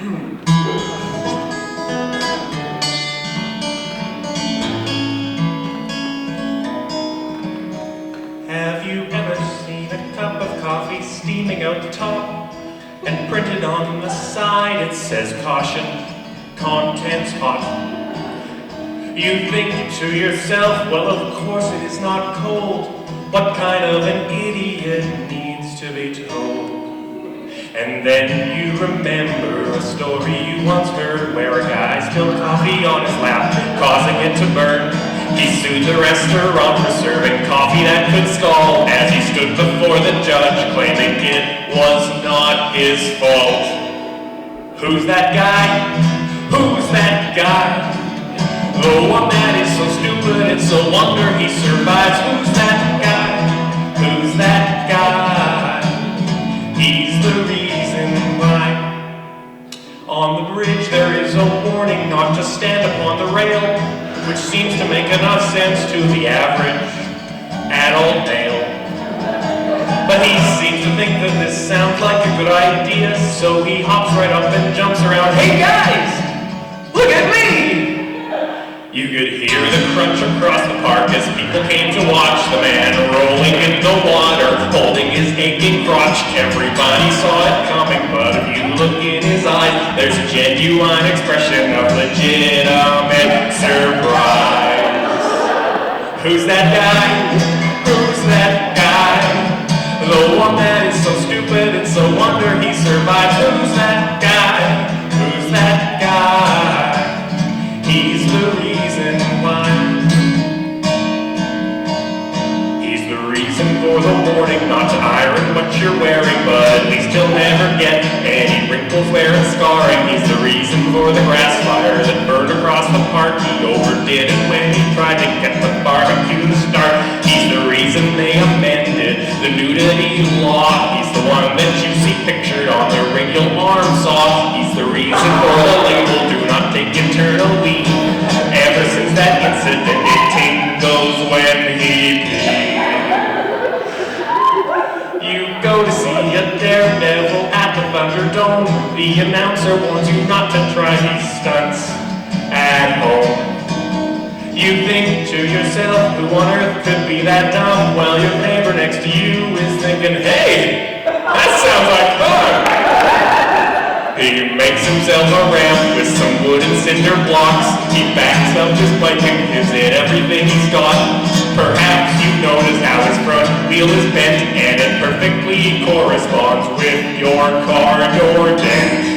Have you ever seen a cup of coffee steaming out the top, and printed on the side it says caution, contents hot? You think to yourself, well, of course it is not cold. What kind of an idiot needs to be told? And then you remember a story you once heard where a guy spilled coffee on his lap, causing it to burn. He sued the restaurant for serving coffee that could scald as he stood before the judge claiming it was not his fault. Who's that guy? Who's that guy? The one that is so stupid it's a wonder he survives. Who's that guy? Who's that guy? He's the reason why. On the bridge there is a warning not to stand upon the rail, which seems to make enough sense to the average adult male. But he seems to think that this sounds like a good idea, so he hops right up and jumps around. Hey guys, look at me! You could hear the crunch across the park as people came to watch the man rolling in the water, holding his aching crotch. Everybody saw it coming, but if you look in his eyes, there's a genuine expression of legitimate surprise. Who's that guy? Who's that guy? The one that is so stupid, it's a wonder he survives. Who's that guy? Who's that guy? He's the reason why. He's the reason for the warning not to iron what you're wearing, but at least he'll never get any wrinkles, wear, and scarring. He's the reason for the grass fire that burned across the park. He overdid it when he tried to get the barbecue to start. He's the reason they amended the nudity law. He's the one that you see pictured on the radial arm saw. He's the reason for the label, do not take internal weed. Ever since that incident, it tingles when he peed. You go to see a daredevil at the Thunderdome. The announcer warns you not to try these stunts at home. You think to yourself, who on earth could be that dumb? Well, your neighbor next to you is thinking, hey, that sounds like fun. He makes himself a ramp with some wood and cinder blocks. He backs up his bike and gives it everything he's got. Perhaps you notice how his front wheel is bent, and it perfectly corresponds with your car door dent.